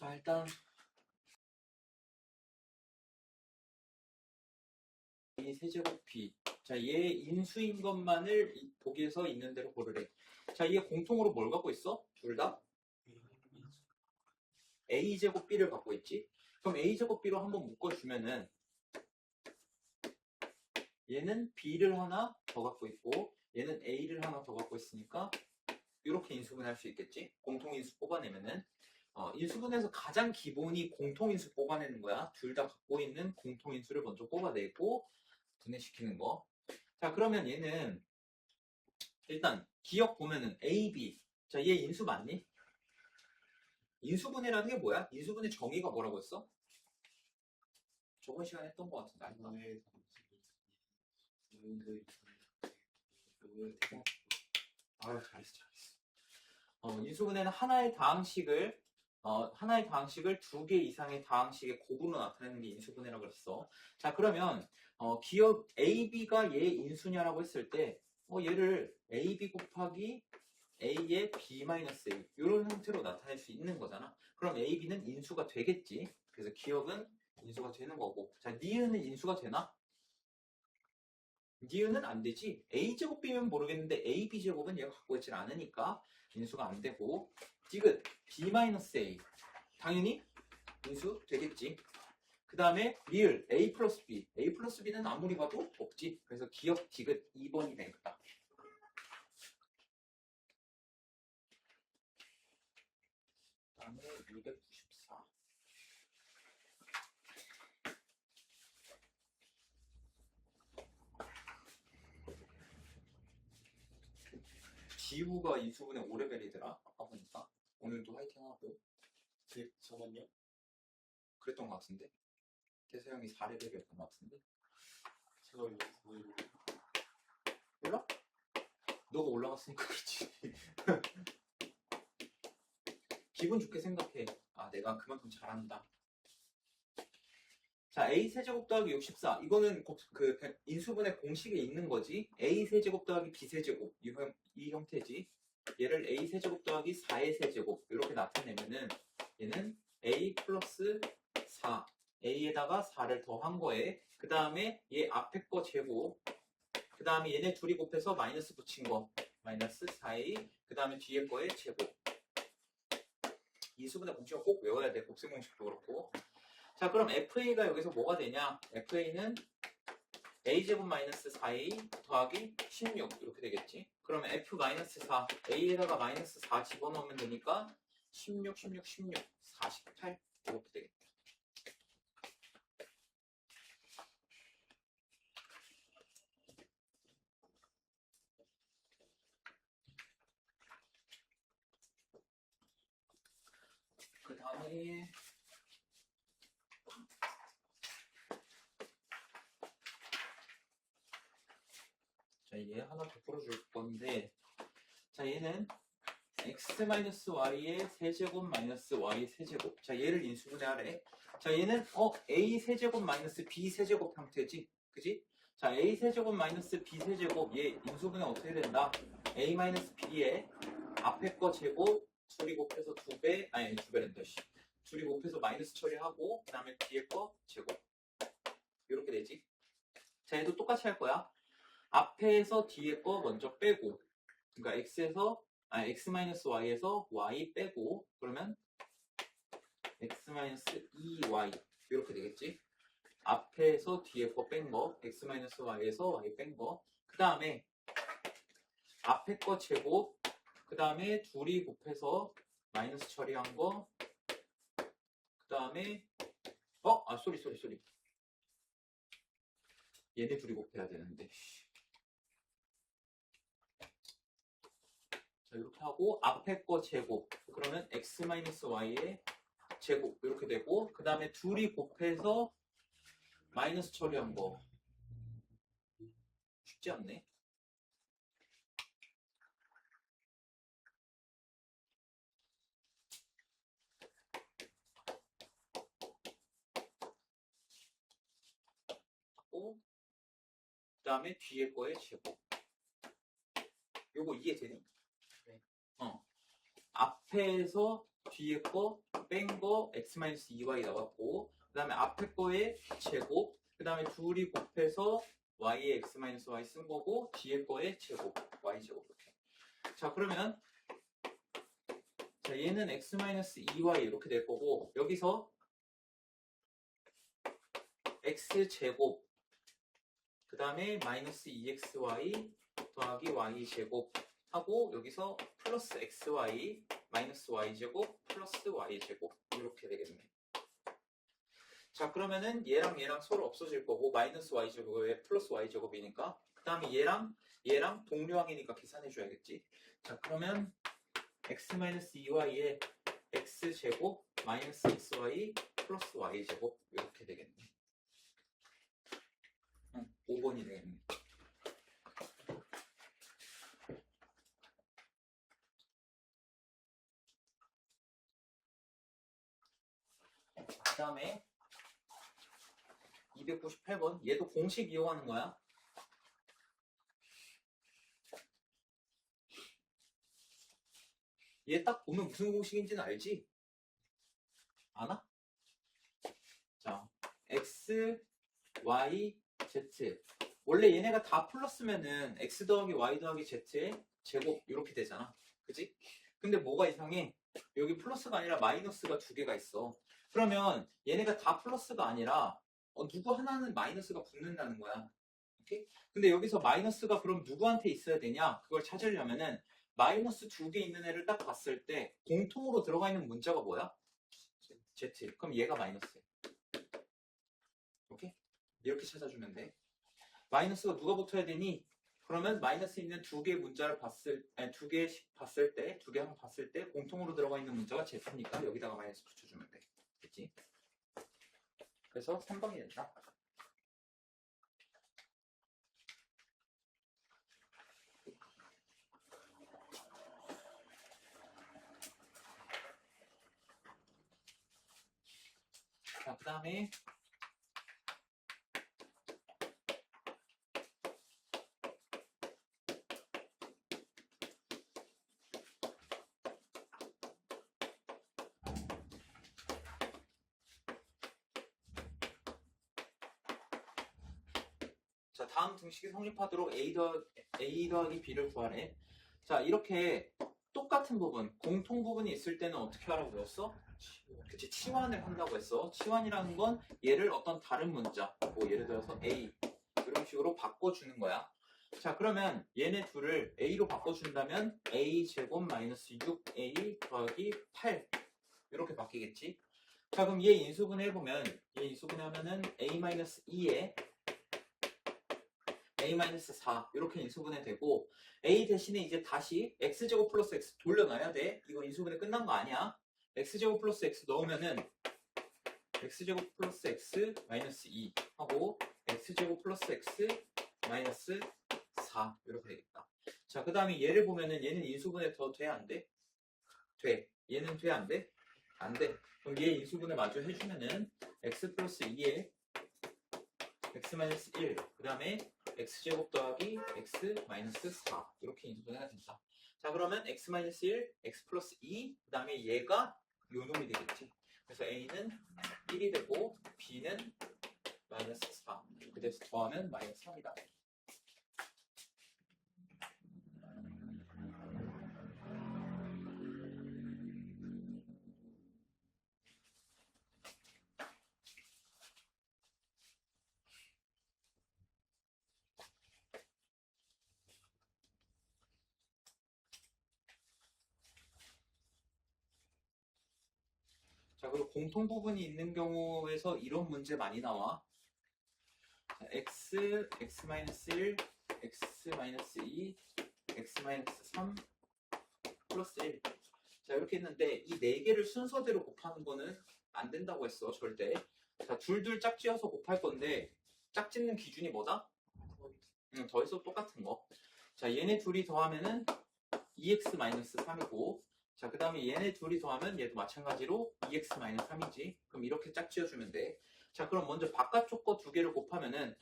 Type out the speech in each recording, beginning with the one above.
자, 일단 이 세제곱 b. 자, 얘 인수인 것만을 보기에서 있는 대로 고르래. 자, 얘 공통으로 뭘 갖고 있어? 둘 다? a제곱 b를 갖고 있지? 그럼 a제곱 b로 한번 묶어주면은 얘는 b를 하나 더 갖고 있고 얘는 a를 하나 더 갖고 있으니까 이렇게 인수분해할 수 있겠지? 공통인수 뽑아내면은 인수분해에서 가장 기본이 공통인수 뽑아내는 거야. 둘 다 갖고 있는 공통인수를 먼저 뽑아내고 분해시키는 거. 자, 그러면 얘는 일단 기억 보면은 A, B. 자, 얘 인수 맞니? 인수분해라는 게 뭐야? 인수분해 정의가 뭐라고 했어? 저번 시간에 했던 것 같은데 아닌가? 아유, 잘했어. 인수분해는 하나의 다항식을 두 개 이상의 다항식의 곱으로 나타내는 게 인수분해라고 그랬어. 자, 그러면 기억 A, B가 얘 인수냐라고 했을 때 얘를 A, B 곱하기 A의 B-A 이런 형태로 나타낼 수 있는 거잖아. 그럼 A, B는 인수가 되겠지. 그래서 기억은 인수가 되는 거고. 자, 니은은 인수가 되나? 니은은 안 되지. A제곱 B면 모르겠는데 A, B제곱은 얘가 갖고 있질 않으니까 인수가 안 되고. 디귿 B-A 당연히 인수 되겠지. 그 다음에 리을 A 플러스 B. A 플러스 B는 아무리 봐도 없지. 그래서 기억 디귿 2번이 되겠다. 그 다음에 294. 지우가 인수분해 5레벨이더라. 아까 보니까. 오늘도 화이팅하고. 잠깐만요. 그랬던 것 같은데. 태서형이 4레벨이었던 것 같은데. 제가 몰라? 너가 올라갔으니까 그렇지. 기분 좋게 생각해. 아, 내가 그만큼 잘한다. 자, A 세제곱 더하기 64. 이거는 그 인수분해 공식에 있는 거지. A 세제곱 더하기 B 세제곱. 이 형태지. 얘를 A 세제곱 더하기 4의 세제곱. 이렇게 나타내면은 얘는 A 플러스 4. A에다가 4를 더한 거에 그 다음에 얘 앞에 거 제곱. 그 다음에 얘네 둘이 곱해서 마이너스 붙인 거. 마이너스 4A. 그 다음에 뒤에 거의 제곱. 인수분해 공식을 꼭 외워야 돼. 곱셈 공식도 그렇고. 자, 그럼 FA가 여기서 뭐가 되냐? FA는 A제곱 마이너스 4A 더하기 16 이렇게 되겠지? 그러면 F 마이너스 4, A에다가 마이너스 4 집어넣으면 되니까 16, 16, 16, 48 이렇게 되겠다. 그 다음에 자, 얘 하나 더 풀어줄 건데 자, 얘는 x-y의 세제곱 마이너스 y 세제곱. 자, 얘를 인수분해하래. 자, 얘는 a 세제곱 마이너스 b 세제곱 형태지. 그지? 자, a 세제곱 마이너스 b 세제곱 얘 인수분해 어떻게 된다? a 마이너스 b의 앞에 거 제곱 둘이 곱해서 2배 아니 2배란다. 둘이 곱해서 마이너스 처리하고 그 다음에 뒤에 거 제곱. 이렇게 되지. 자, 얘도 똑같이 할 거야. 앞에서 뒤에 거 먼저 빼고 그러니까 x-y에서 y 빼고 그러면 x-2y 이렇게 되겠지. 앞에서 뒤에 거 뺀 거 x-y에서 y 뺀 거 그 다음에 앞에 거 제곱 그 다음에 둘이 곱해서 마이너스 처리한 거 그 다음에 쏘리 얘네 둘이 곱해야 되는데 자, 이렇게 하고 앞에 거 제곱 그러면 x-y의 제곱 이렇게 되고 그 다음에 둘이 곱해서 마이너스 처리한 거 쉽지 않네. 그 다음에 뒤에 거의 제곱. 요거 이해되니? 네. 앞에서 뒤에 거 뺀 거 x-2y 나왔고 그 다음에 앞에 거의 제곱 그 다음에 둘이 곱해서 y의 x-y 쓴 거고 뒤에 거의 제곱 y제곱 이렇게. 자 그러면 자 얘는 x-2y 이렇게 될 거고 여기서 x제곱 그 다음에 마이너스 2xy 더하기 y제곱 하고 여기서 플러스 xy 마이너스 y제곱 플러스 y제곱 이렇게 되겠네. 자 그러면은 얘랑 얘랑 서로 없어질 거고 마이너스 y제곱에 플러스 y제곱이니까 그 다음에 얘랑 동류항이니까 계산해 줘야겠지. 자 그러면 x-2y에 x제곱 마이너스 xy 플러스 y제곱 이렇게 되겠네. 5번이 되겠네. 그 다음에 298번 얘도 공식 이용하는 거야. 얘 딱 보면 무슨 공식인지는 알지? 아나? 자 x, y, z 원래 얘네가 다 플러스면은 x 더하기 y 더하기 z의 제곱 이렇게 되잖아. 그지? 근데 뭐가 이상해? 여기 플러스가 아니라 마이너스가 두 개가 있어. 그러면 얘네가 다 플러스가 아니라 누구 하나는 마이너스가 붙는다는 거야. 오케이? 근데 여기서 마이너스가 그럼 누구한테 있어야 되냐? 그걸 찾으려면은 마이너스 두 개 있는 애를 딱 봤을 때 공통으로 들어가 있는 문자가 뭐야? z. 그럼 얘가 마이너스야. 오케이? 이렇게 찾아주면 돼. 마이너스가 누가 붙어야 되니? 그러면 마이너스 있는 두 개의 문자를 두 개씩 봤을 때, 두 개 한번 봤을 때 공통으로 들어가 있는 문자가 z니까 여기다가 마이너스 붙여주면 돼. 그치? 그래서 3번이 된다. 자, 그 다음에 자, 다음 등식이 성립하도록 A 더하기 B를 구하래. 자, 이렇게 똑같은 부분, 공통 부분이 있을 때는 어떻게 하라고 배웠어? 그치, 치환을 한다고 했어. 치환이라는 건 얘를 어떤 다른 문자, 뭐 예를 들어서 A 이런 식으로 바꿔주는 거야. 자, 그러면 얘네 둘을 A로 바꿔준다면 A 제곱 마이너스 6A 더하기 8 이렇게 바뀌겠지. 자, 그럼 얘 인수분해 해보면 얘 인수분해 하면은 A-2에 A-4 이렇게 인수분해 되고 A 대신에 이제 다시 X제곱 플러스 X 돌려놔야 돼. 이거 인수분해 끝난 거 아니야. X제곱 플러스 X 넣으면은 X제곱 플러스 X 마이너스 2 하고 X제곱 플러스 X 마이너스 4 이렇게 되겠다. 자, 그 다음에 얘를 보면은 얘는 인수분해 더 돼? 안 돼? 돼. 얘는 돼? 안 돼? 안 돼. 그럼 얘 인수분해 마저 해주면은 X 플러스 2에 X 마이너스 1 그 다음에 X제곱 더하기 X 마이너스 4 이렇게 인수분해가 된다. 자, 그러면 X 마이너스 1, X 플러스 2 그 다음에 얘가 요 놈이 되겠지. 그래서 A는 1이 되고 B는 마이너스 4 이렇게 돼서 더하면 마이너스 3이다. 자, 그리고 공통 부분이 있는 경우에서 이런 문제 많이 나와. 자, x, x-1, x-2, x-3 플러스 1. 자, 이렇게 했는데 이 네 개를 순서대로 곱하는 거는 안 된다고 했어, 절대. 자, 둘둘 짝지어서 곱할 건데 짝짓는 기준이 뭐다? 더해서 똑같은 거. 자, 얘네 둘이 더하면은 2x-3이고 자, 그 다음에 얘네 둘이 더하면 얘도 마찬가지로 2x-3이지. 그럼 이렇게 짝지어주면 돼. 자, 그럼 먼저 바깥쪽 거 두 개를 곱하면은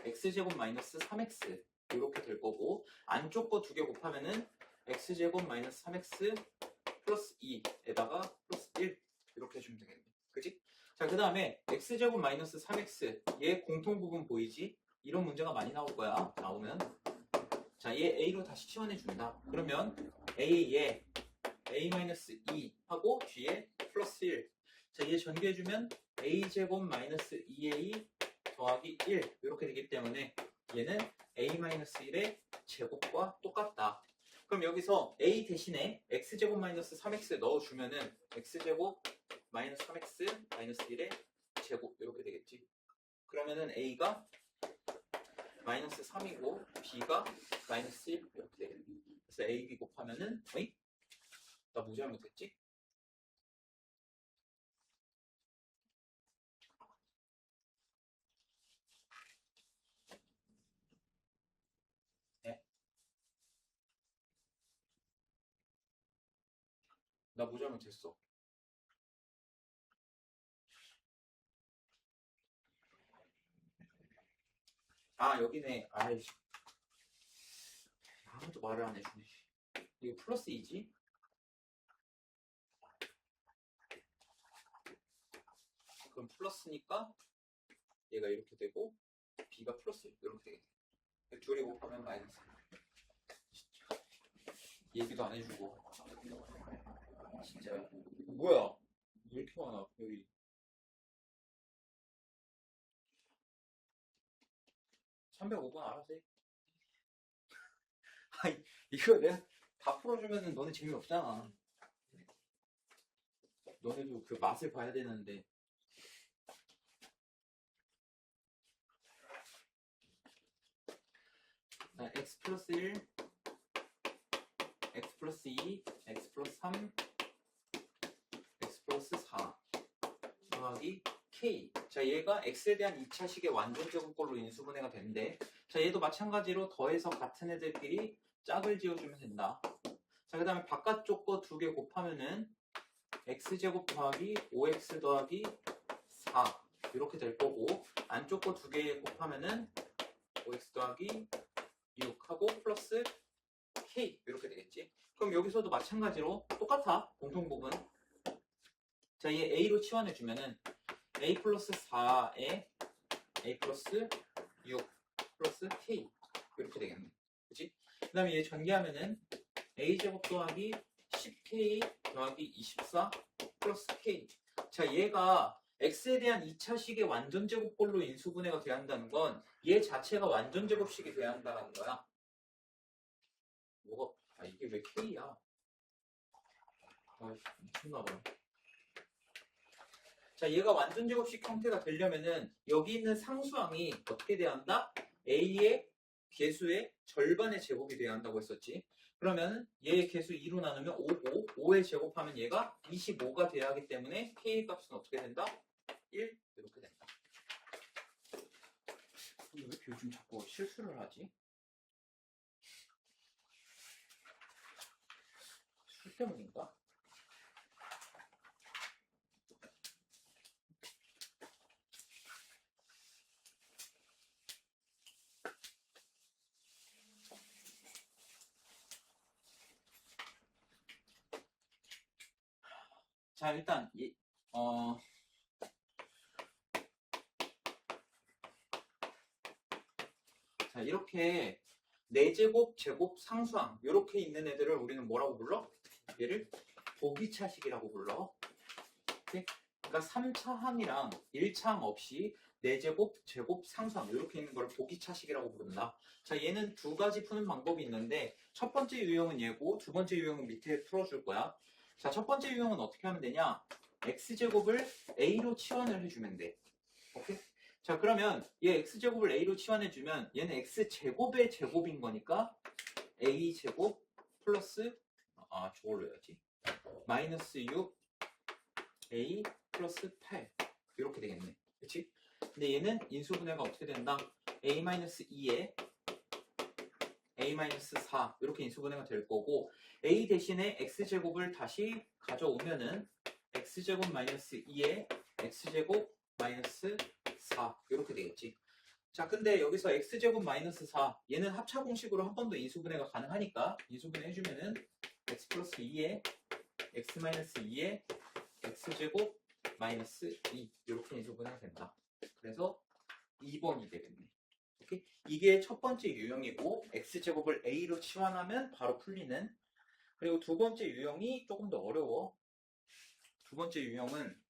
x제곱 마이너스 3x 이렇게 될 거고 안쪽 거 두 개 곱하면은 x제곱 마이너스 3x 플러스 2에다가 플러스 1 이렇게 해주면 되겠네. 그지? 자, 그 다음에 x제곱 마이너스 3x 얘 공통 부분 보이지? 이런 문제가 많이 나올 거야. 나오면. 자, 얘 a로 다시 치환해 준다. 그러면 a에 a-2 하고 뒤에 플러스 1. 자, 얘 전개해주면 a제곱 마이너스 2a 더하기 1 이렇게 되기 때문에 얘는 a-1의 제곱과 똑같다. 그럼 여기서 a 대신에 x제곱 마이너스 3x 넣어주면은 x제곱 마이너스 3x 마이너스 1의 제곱 이렇게 되겠지. 그러면은 a가 마이너스 3이고 b가 마이너스 1 이렇게 되겠네. 그래서 a, b 곱하면은 어이? 나 뭐 잘못했지? 네? 나 뭐 잘못했어? 아, 여기네. 아이씨. 아무도 말을 안 해주네. 이거 플러스 2지? 그럼 플러스니까 얘가 이렇게 되고 b가 플러스 1 이렇게 되겠네. 둘이 곱하면 마이너스. 진짜 얘기도 안 해주고. 진짜 뭐야? 왜 이렇게 많아 여기? 305번 알아서 해. 아니, 이거 내가 다 풀어주면은 너네 재미없잖아. 너네도 그 맛을 봐야 되는데. 자, x 플러스 1, x 플러스 2, x 플러스 3, x 플러스 4 더하기 k. 자, 얘가 x에 대한 2차식의 완전 제곱꼴로 인수분해가 되는데, 자, 얘도 마찬가지로 더해서 같은 애들끼리 짝을 지어주면 된다. 자, 그 다음에 바깥쪽 거 2개 곱하면은 x제곱 더하기 5x 더하기 4 이렇게 될 거고, 안쪽 거 2개 곱하면은 5x 더하기 6하고 플러스 k 이렇게 되겠지. 그럼 여기서도 마찬가지로 똑같아. 공통 부분. 자, 얘 a로 치환해주면은 a 플러스 4에 a 플러스 6 플러스 k 이렇게 되겠네. 그치? 그 다음에 얘 전개하면은 a제곱 더하기 10k 더하기 24 플러스 k. 자, 얘가 x에 대한 2차식의 완전제곱꼴로 인수분해가 돼야 한다는 건 얘 자체가 완전제곱식이 돼야 한다는 거야. 뭐가, 아, 이게 왜 k야? 아, 미쳤나봐. 자, 얘가 완전제곱식 형태가 되려면은 여기 있는 상수항이 어떻게 돼야 한다? a의 개수의 절반의 제곱이 돼야 한다고 했었지. 그러면 얘의 개수 2로 나누면 5고 5에 제곱하면 얘가 25가 돼야 하기 때문에 k 값은 어떻게 된다? 1 이렇게 된다. 근데 왜 이렇게 요즘 자꾸 실수를 하지? 술 때문인가? 자, 일단 자, 이렇게 4제곱, 제곱, 상수항 이렇게 있는 애들을 우리는 뭐라고 불러? 얘를 보기차식이라고 불러. 오케이? 그러니까 3차항이랑 1차항 없이 4제곱, 제곱, 상수항 이렇게 있는 걸 보기차식이라고 부른다. 자, 얘는 2가지 푸는 방법이 있는데 첫 번째 유형은 얘고 두 번째 유형은 밑에 풀어줄 거야. 자, 첫 번째 유형은 어떻게 하면 되냐? x제곱을 a로 치환을 해주면 돼. 오케이? 자, 그러면 얘 x제곱을 a로 치환해주면 얘는 x제곱의 제곱인 거니까 a제곱 플러스 저걸로 해야지. 마이너스 6 a 플러스 8 이렇게 되겠네. 그치? 근데 얘는 인수분해가 어떻게 된다? a-2에 a-4 이렇게 인수분해가 될 거고, a 대신에 x제곱을 다시 가져오면은 x제곱 마이너스 2에 x제곱 마이너스 4 이렇게 되겠지. 자, 근데 여기서 x제곱 마이너스 4 얘는 합차 공식으로 한 번 더 인수분해가 가능하니까 인수분해 해주면은 x 플러스 2에 x-2에 x제곱 마이너스 2 이렇게 인수분해가 된다. 그래서 2번이 되겠네. 오케이? 이게 첫 번째 유형이고 x제곱을 a로 치환하면 바로 풀리는. 그리고 두 번째 유형이 조금 더 어려워. 두 번째 유형은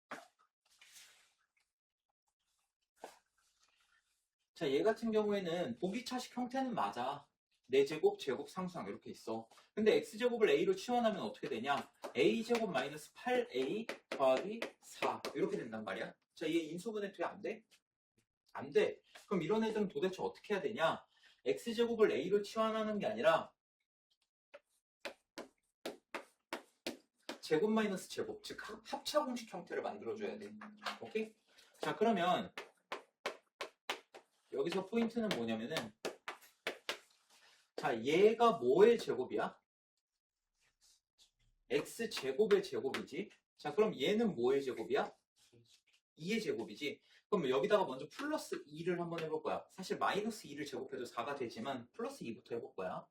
자, 얘 같은 경우에는 보기차식 형태는 맞아. 4제곱, 제곱, 상수항 이렇게 있어. 근데 x제곱을 a로 치환하면 어떻게 되냐? a제곱 마이너스 8a 더하기 4 이렇게 된단 말이야. 자, 얘 인수분해 돼? 안 돼? 안 돼. 그럼 이런 애들은 도대체 어떻게 해야 되냐? x제곱을 a로 치환하는 게 아니라 제곱 마이너스 제곱, 즉 합차 공식 형태를 만들어줘야 돼. 오케이? 자, 그러면 여기서 포인트는 뭐냐면은 자, 얘가 뭐의 제곱이야? x제곱의 제곱이지. 자, 그럼 얘는 뭐의 제곱이야? 2의 제곱이지. 그럼 여기다가 먼저 플러스 2를 한번 해볼 거야. 사실 마이너스 2를 제곱해도 4가 되지만 플러스 2부터 해볼 거야.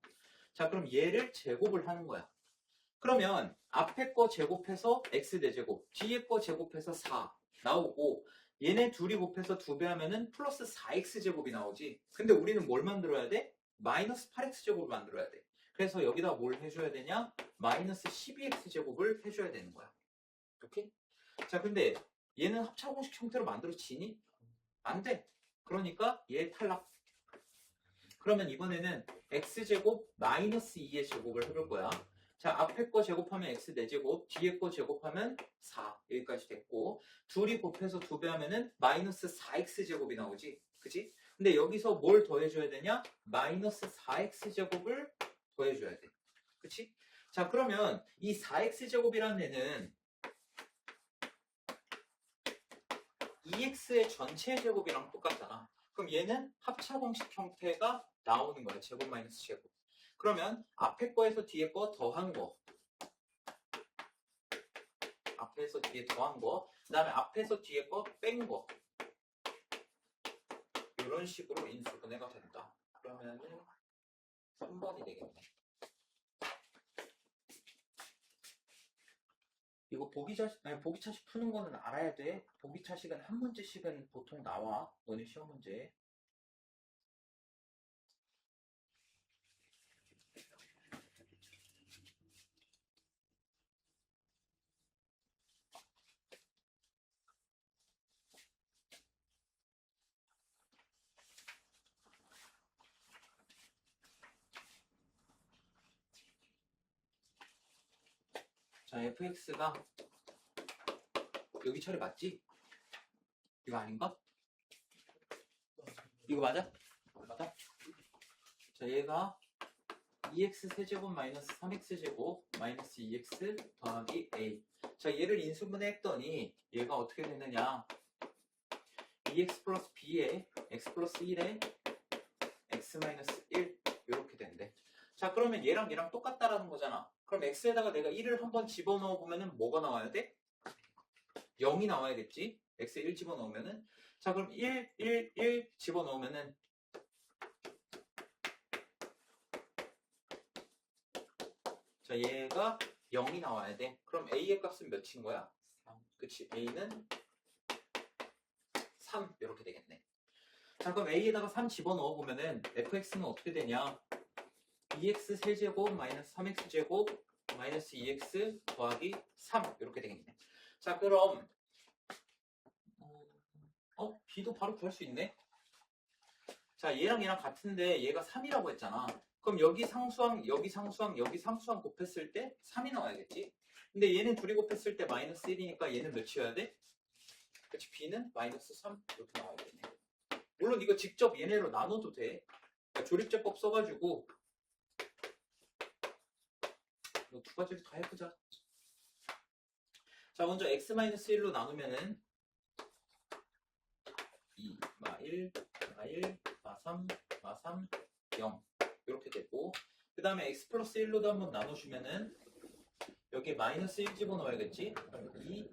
자, 그럼 얘를 제곱을 하는 거야. 그러면 앞에 거 제곱해서 x 4제곱, 뒤에 거 제곱해서 4 나오고 얘네 둘이 곱해서 2배 하면은 플러스 4x제곱이 나오지. 근데 우리는 뭘 만들어야 돼? 마이너스 8x제곱을 만들어야 돼. 그래서 여기다 뭘 해줘야 되냐? 마이너스 12x제곱을 해줘야 되는 거야. 이렇게? 자, 근데 얘는 합차공식 형태로 만들어지니? 안 돼. 그러니까 얘 탈락. 그러면 이번에는 x제곱 마이너스 2의 제곱을 해볼 거야. 자, 앞에 거 제곱하면 x 4제곱, 뒤에 거 제곱하면 4 여기까지 됐고 둘이 곱해서 2배 하면은 마이너스 4x제곱이 나오지. 그치? 근데 여기서 뭘 더해줘야 되냐? 마이너스 4x제곱을 더해줘야 돼. 그치? 자, 그러면 이 4x제곱이라는 애는 2x의 전체 제곱이랑 똑같잖아. 그럼 얘는 합차공식 형태가 나오는 거야. 제곱 마이너스 제곱. 그러면 앞에 거에서 뒤에 거 더한 거, 앞에서 뒤에 더한 거, 그 다음에 앞에서 뒤에 거 뺀 거, 이런 식으로 인수분해가 된다. 그러면은 3번이 되겠네. 이거 보기차식 푸는 거는 알아야 돼. 보기차식은 한 문제씩은 보통 나와. 너네 시험 문제에. 자, fx가 여기 처리 맞지? 이거 아닌가? 이거 맞아? 맞아? 자, 얘가 2x 세제곱 마이너스 3x제곱 마이너스 2x 더하기 a. 자, 얘를 인수분해 했더니 얘가 어떻게 됐느냐? 2x 플러스 b에 x 플러스 1에 x 마이너스 1 이렇게 된대. 자, 그러면 얘랑 얘랑 똑같다라는 거잖아. 그럼 x에다가 내가 1을 한번 집어넣어 보면은 뭐가 나와야 돼? 0이 나와야겠지? x에 1 집어넣으면은. 자, 그럼 1, 1, 1 집어넣으면은 자, 얘가 0이 나와야 돼. 그럼 a의 값은 몇인 거야? 3. 그치? a는 3 이렇게 되겠네. 자, 그럼 a에다가 3 집어넣어 보면은 fx는 어떻게 되냐? 2x 세제곱 마이너스 3x제곱 마이너스 2x 더하기 3 이렇게 되겠네. 자, 그럼 b도 바로 구할 수 있네. 자, 얘랑 얘랑 같은데 얘가 3이라고 했잖아. 그럼 여기 상수항, 여기 상수항, 여기 상수항 곱했을 때 3이 나와야겠지. 근데 얘는 둘이 곱했을 때 마이너스 1이니까 얘는 몇이어야 돼? 그치, b는 마이너스 3 이렇게 나와야겠네. 물론 이거 직접 얘네로 나눠도 돼. 그러니까 조립제법 써가지고 이 두 가지를 다 해보자. 자, 먼저 x-1로 나누면은 2, 마1, 마1, 마3, 마3, 0 이렇게 되고 그 다음에 x 플러스 1로도 한번 나눠주면은 여기 마이너스 1 집어넣어야겠지? 그럼 2,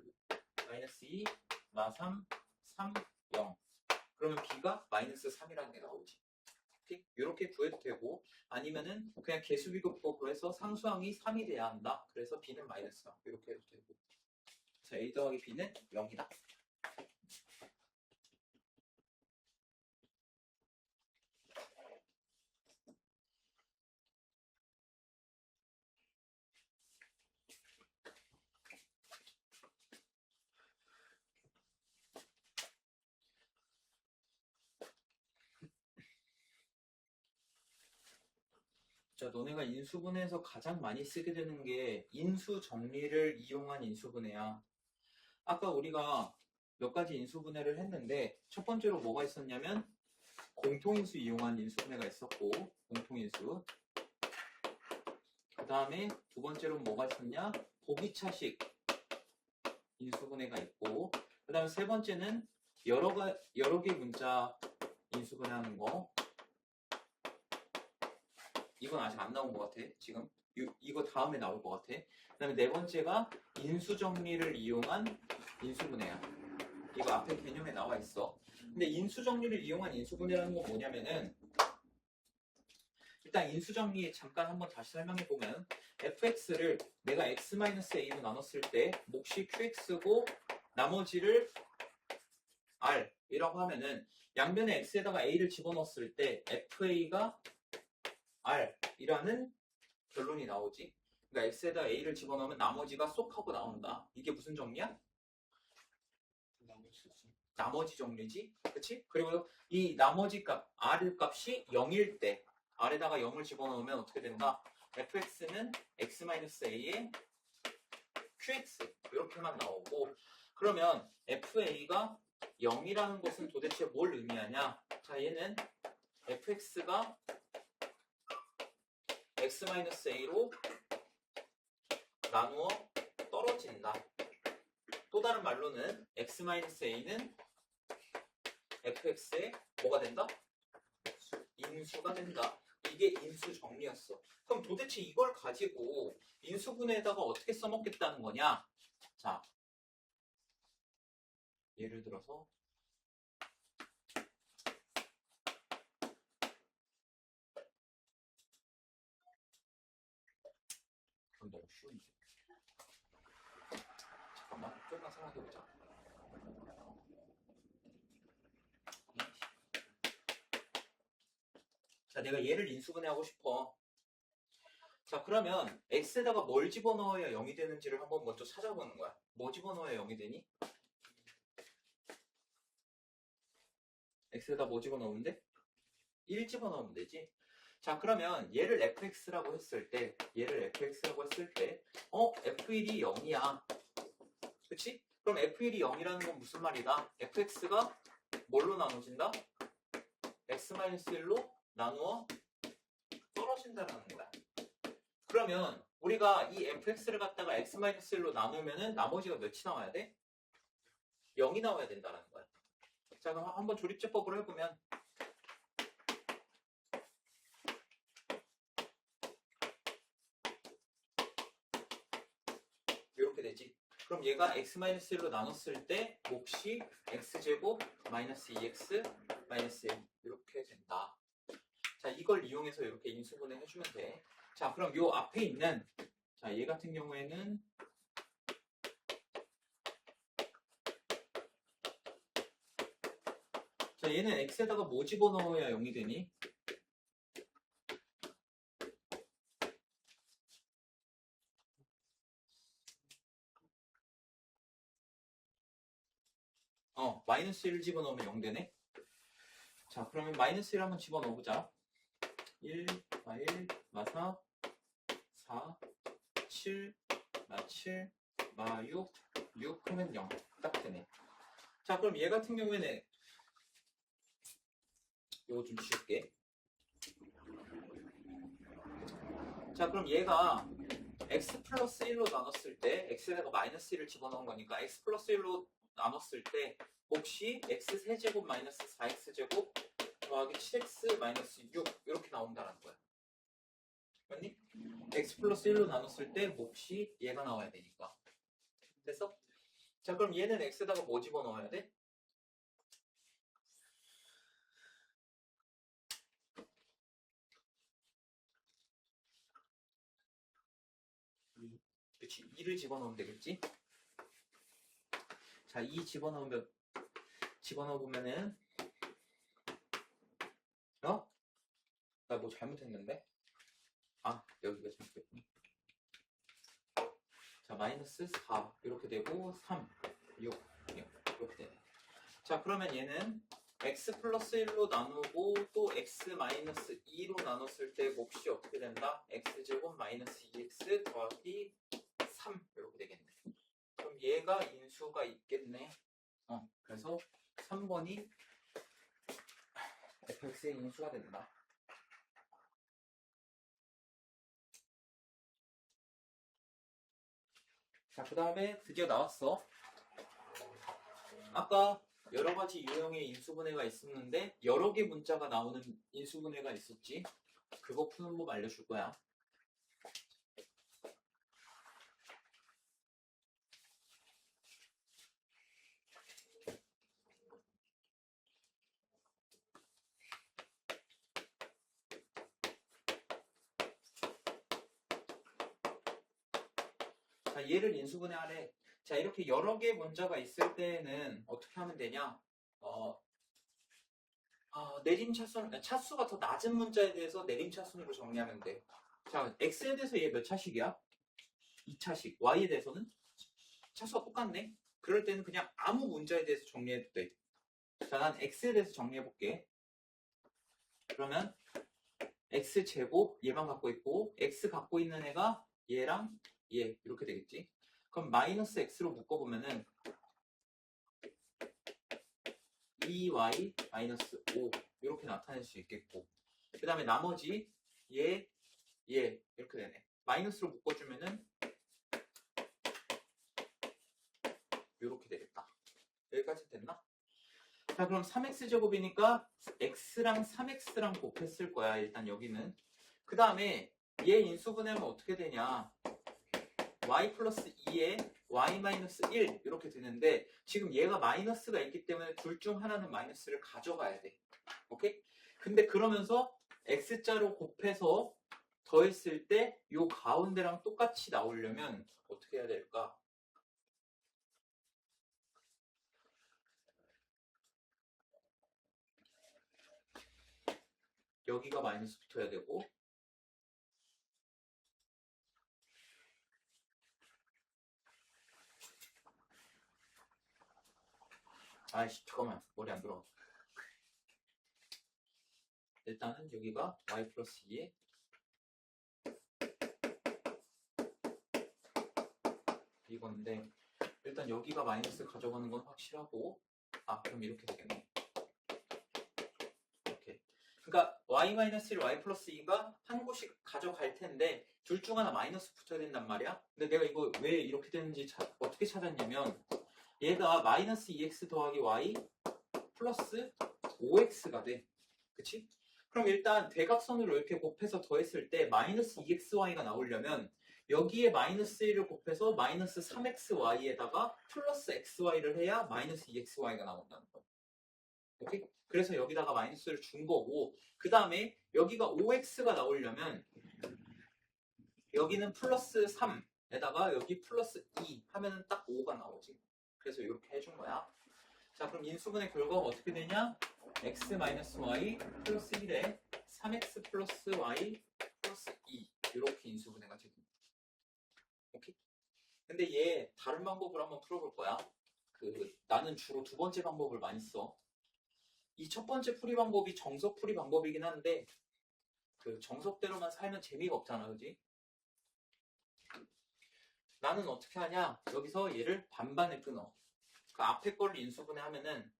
마이너스 2, 마3, 3, 0 그러면 b가 마이너스 3이라는 게 나오지. 이렇게 구해도 되고 아니면은 그냥 개수비급법으로 해서 상수항이 3이 돼야 한다. 그래서 b는 마이너스 3 이렇게 해도 되고 자 a 더하기 b는 0이다. 자, 너네가 인수분해에서 가장 많이 쓰게 되는 게 인수 정리를 이용한 인수분해야. 아까 우리가 몇 가지 인수분해를 했는데 첫 번째로 뭐가 있었냐면 공통인수 이용한 인수분해가 있었고 공통인수. 그 다음에 두 번째로 뭐가 있었냐? 보기차식 인수분해가 있고 그 다음에 세 번째는 여러 개 문자 인수분해하는 거. 이건 아직 안 나온 것 같아. 지금 이거 다음에 나올 것 같아. 그 다음에 네 번째가 인수정리를 이용한 인수분해야. 이거 앞에 개념에 나와 있어. 근데 인수정리를 이용한 인수분해라는 건 뭐냐면은 일단 인수정리 잠깐 한번 다시 설명해 보면 fx를 내가 x-a로 나눴을 때 몫이 qx고 나머지를 r이라고 하면은 양변에 x에다가 a를 집어넣었을 때 fa가 r이라는 결론이 나오지. 그러니까 x에다 a를 집어넣으면 나머지가 쏙 하고 나온다. 이게 무슨 정리야? 나머지 정리지. 그치? 그리고 이 나머지 값, r 값이 0일 때 r에다가 0을 집어넣으면 어떻게 된다? fx는 x-a에 qx 이렇게만 나오고 그러면 fa가 0이라는 것은 도대체 뭘 의미하냐? 자, 얘는 fx가 x-a로 나누어 떨어진다. 또 다른 말로는 x-a는 fx에 뭐가 된다? 인수가 된다. 이게 인수 정리였어. 그럼 도대체 이걸 가지고 인수분해에다가 어떻게 써먹겠다는 거냐? 자, 예를 들어서 그건 너무 쉬운데. 잠깐만, 조금만 생각해보자. 자, 내가 얘를 인수분해하고 싶어. 자, 그러면 x에다가 뭘 집어넣어야 0이 되는지를 한번 먼저 찾아보는 거야. 뭐 집어넣어야 0이 되니? x에다 뭐 집어넣으면 돼? 1 집어넣으면 되지. 자, 그러면 얘를 fx라고 했을 때 f1이 0이야. 그치? 그럼 f1이 0이라는 건 무슨 말이다? fx가 뭘로 나눠진다? x-1로 나누어 떨어진다는 거야. 그러면 우리가 이 fx를 갖다가 x-1로 나누면은 나머지가 몇이 나와야 돼? 0이 나와야 된다는 거야. 자, 그럼 한번 조립제법으로 해보면 이렇게 되지. 그럼 얘가 x-1로 나눴을 때 몫이 x제곱 마이너스 2x 마이너스 1 이렇게 된다. 자, 이걸 이용해서 이렇게 인수분해 해주면 돼. 자, 그럼 요 앞에 있는 자, 얘 같은 경우에는 자, 얘는 x에다가 뭐 집어넣어야 0이 되니? 마이너스 1을 집어넣으면 0 되네. 자, 그러면 마이너스 1 한번 집어넣어보자. 1, 마 1, 마 4, 4, 7, 마 7, 마 6, 6 하면 0. 딱 되네. 자, 그럼 얘 같은 경우에는 이거 좀 지울게. 자, 그럼 얘가 x 플러스 1로 나눴을 때 x에다가 마이너스 1을 집어넣은 거니까 x 플러스 1로 나눴을 때 몫이 x 세제곱 마이너스 4x제곱 더하기 7x 마이너스 6 이렇게 나온다는 거야. 맞니? x 플러스 1로 나눴을 때 몫이 얘가 나와야 되니까. 됐어? 자, 그럼 얘는 x에다가 뭐 집어넣어야 돼? 2를 집어넣으면 되겠지? 자, 2 집어넣어보면은 나 뭐 잘못했는데? 여기가 잘못됐구나. 자, 마이너스 4 이렇게 되고 3, 6 이렇게 되네. 자, 그러면 얘는 x 플러스 1로 나누고 또 x 마이너스 2로 나눴을 때 몫이 어떻게 된다? x제곱 마이너스 2x 더하기 3 이렇게 되겠네. 그럼 얘가 인수가 있겠네. 그래서 3번이 fx의 인수가 된다. 자, 그 다음에 드디어 나왔어. 아까 여러 가지 유형의 인수분해가 있었는데 여러 개 문자가 나오는 인수분해가 있었지. 그거 푸는 법 알려줄 거야. 자, 얘를 인수분해하래. 자, 이렇게 여러 개 문자가 있을 때는 어떻게 하면 되냐? 내림 차수가 더 낮은 문자에 대해서 내림 차순으로 정리하면 돼. 자, x에 대해서 얘 몇 차식이야? 2차식. y에 대해서는 차수가 똑같네. 그럴 때는 그냥 아무 문자에 대해서 정리해도 돼. 자, 난 x에 대해서 정리해볼게. 그러면 x제곱 얘만 갖고 있고 x 갖고 있는 애가 얘랑 얘 이렇게 되겠지. 그럼 마이너스 x로 묶어보면은 2y 마이너스 5 이렇게 나타낼 수 있겠고, 그 다음에 나머지 얘 이렇게 되네. 마이너스로 묶어주면은 이렇게 되겠다. 여기까지 됐나? 자, 그럼 3x제곱이니까 x랑 3x랑 곱했을 거야. 일단 여기는. 그 다음에 얘 인수분해하면 어떻게 되냐? y 플러스 2에 y 마이너스 1 이렇게 되는데 지금 얘가 마이너스가 있기 때문에 둘 중 하나는 마이너스를 가져가야 돼. 오케이? 근데 그러면서 x자로 곱해서 더했을 때 요 가운데랑 똑같이 나오려면 어떻게 해야 될까? 여기가 마이너스 붙어야 되고, 아이씨 잠깐만 머리 안 들어. 일단은 여기가 y 플러스 2에 이건데 일단 여기가 마이너스 가져가는 건 확실하고, 그럼 이렇게 되겠네. 이렇게. 그러니까 y-1, y 플러스 2가 한 곳씩 가져갈 텐데 둘 중 하나 마이너스 붙어야 된단 말이야. 근데 내가 이거 왜 이렇게 되는지 어떻게 찾았냐면 얘가 마이너스 2x 더하기 y 플러스 5x가 돼. 그치? 그럼 일단 대각선으로 이렇게 곱해서 더했을 때 마이너스 2xy가 나오려면 여기에 마이너스 1을 곱해서 마이너스 3xy에다가 플러스 xy를 해야 마이너스 2xy가 나온다는 거야. 오케이? 그래서 여기다가 마이너스를 준 거고, 그 다음에 여기가 5x가 나오려면 여기는 플러스 3에다가 여기 플러스 2 하면 딱 5가 나오지. 그래서 이렇게 해준 거야. 자, 그럼 인수분해 결과가 어떻게 되냐? x 마이너스 y 플러스 1에 3x 플러스 y 플러스 2 이렇게 인수분해가 됩니다. 오케이? 근데 얘 다른 방법으로 한번 풀어볼 거야. 나는 주로 두 번째 방법을 많이 써. 이 첫 번째 풀이 방법이 정석 풀이 방법이긴 한데 그 정석대로만 살면 재미가 없잖아, 그지? 나는 어떻게 하냐? 여기서 얘를 반반에 끊어. 그 앞에 거를 인수분해 하면은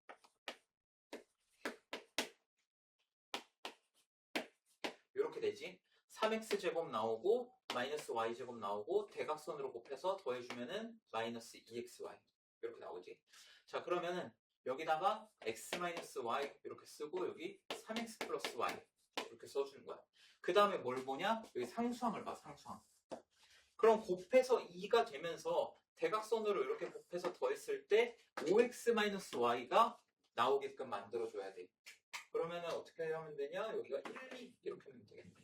이렇게 되지. 3x제곱 나오고 마이너스 y제곱 나오고 대각선으로 곱해서 더해주면은 마이너스 2xy 이렇게 나오지. 자, 그러면은 여기다가 x 마이너스 y 이렇게 쓰고 여기 3x 플러스 y 이렇게 써주는 거야. 그 다음에 뭘 보냐? 여기 상수항을 봐, 상수항. 그럼 곱해서 2가 되면서 대각선으로 이렇게 곱해서 더했을 때 5x 마이너스 y가 나오게끔 만들어줘야 돼. 그러면은 어떻게 하면 되냐? 여기가 1, 2 이렇게 하면 되겠네.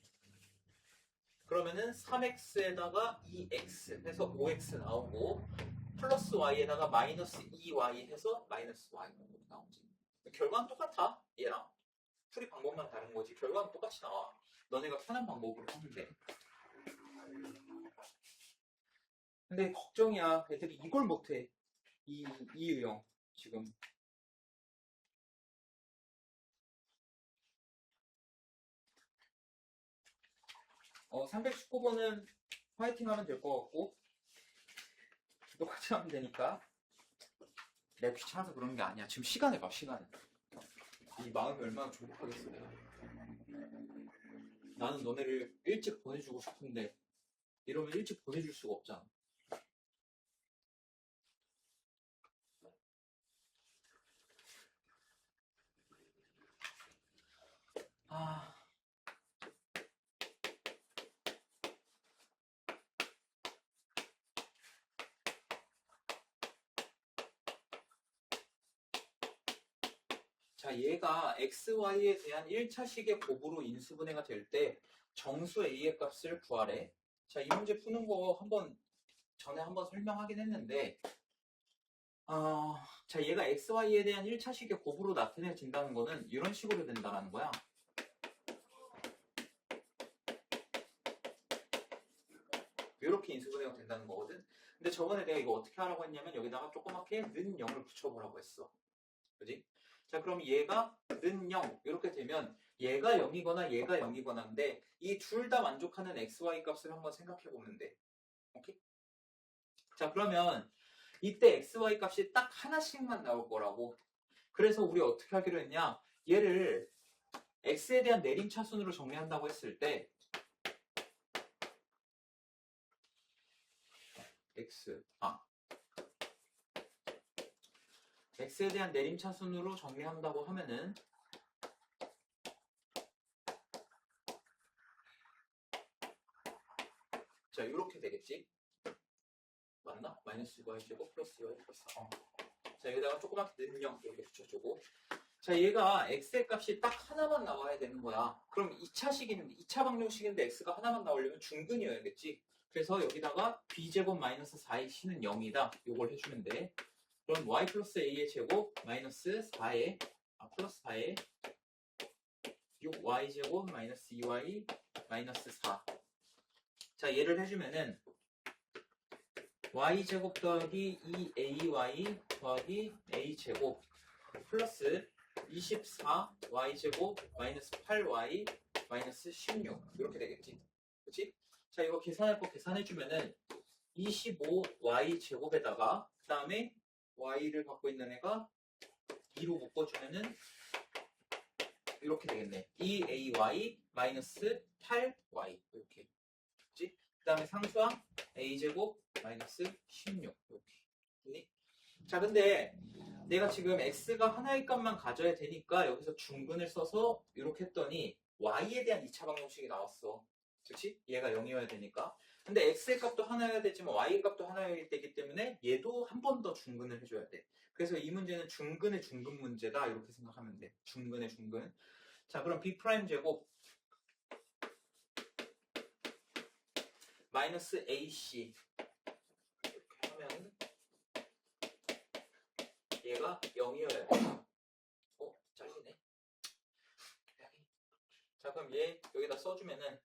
그러면은 3x에다가 2x 해서 5x 나오고 플러스 y에다가 마이너스 2y 해서 마이너스 y 나오지. 결과는 똑같아. 얘랑. 풀이 방법만 다른 거지. 결과는 똑같이 나와. 너네가 편한 방법으로 하면 돼. 근데 걱정이야. 애들이 이걸 못해. 이 유형 지금. 319번은 화이팅 하면 될 것 같고, 똑같이 하면 되니까. 내가 귀찮아서 그러는 게 아니야. 지금 시간에 봐, 시간에. 이 마음이 얼마나 조급하겠어, 내가. 나는 너네를 일찍 보내주고 싶은데, 이러면 일찍 보내줄 수가 없잖아. 아. 자, 얘가 xy에 대한 1차식의 곱으로 인수분해가 될 때 정수 a의 값을 구하래. 자, 이 문제 푸는 거 전에 한번 설명하긴 했는데, 자, 얘가 xy에 대한 1차식의 곱으로 나타내진다는 거는 이런 식으로 된다는 거야. 이렇게 인수분해가 된다는 거거든. 근데 저번에 내가 이거 어떻게 하라고 했냐면 여기다가 조그맣게 는 0을 붙여보라고 했어. 그지? 자, 그럼 얘가 는 0 이렇게 되면 얘가 0이거나 얘가 0이거나인데 이 둘 다 만족하는 xy 값을 한번 생각해 보면 돼. 오케이? 자, 그러면 이때 xy 값이 딱 하나씩만 나올 거라고. 그래서 우리 어떻게 하기로 했냐? 얘를 x에 대한 내림차순으로 정리한다고 했을 때 x에 대한 내림차순으로 정리한다고 하면은 자, 이렇게 되겠지? 맞나? 마이너스 y제곱 플러스 y 플러스 4. 자, 여기다가 조그맣게 는 0 이렇게 붙여주고. 자, 얘가 x의 값이 딱 하나만 나와야 되는 거야. 그럼 2차 방정식인데 x가 하나만 나오려면 중근이어야겠지. 그래서 여기다가 b제곱 마이너스 4의 c는 0이다. 요걸 해주면 돼. 그럼 y 플러스 a의 제곱 마이너스 4의 플러스 4의 6y제곱 마이너스 2y 마이너스 4. 자, 얘를 해주면은 y제곱 더하기 2ay 더하기 a제곱 플러스 24y제곱 마이너스 8y 마이너스 16 이렇게 되겠지. 그치? 자, 이거 계산할 거 계산해주면은 25y제곱에다가 그 다음에 y를 갖고 있는 애가 2로 묶어주면은 이렇게 되겠네. 2ay 마이너스 8y 이렇게. 그치? 그 다음에 상수항 a제곱 마이너스 16 이렇게. 자, 근데 내가 지금 x가 하나의 값만 가져야 되니까 여기서 중근을 써서 이렇게 했더니 y에 대한 2차 방정식이 나왔어. 그렇지? 얘가 0이어야 되니까. 근데 x의 값도 하나여야 되지만 y의 값도 하나여야 되기 때문에 얘도 한 번 더 중근을 해줘야 돼. 그래서 이 문제는 중근의 중근 문제다 이렇게 생각하면 돼. 중근의 중근. 자, 그럼 b' 제곱 마이너스 ac 이렇게 하면 얘가 0이어야 돼. 잘리네. 자, 그럼 얘 여기다 써주면은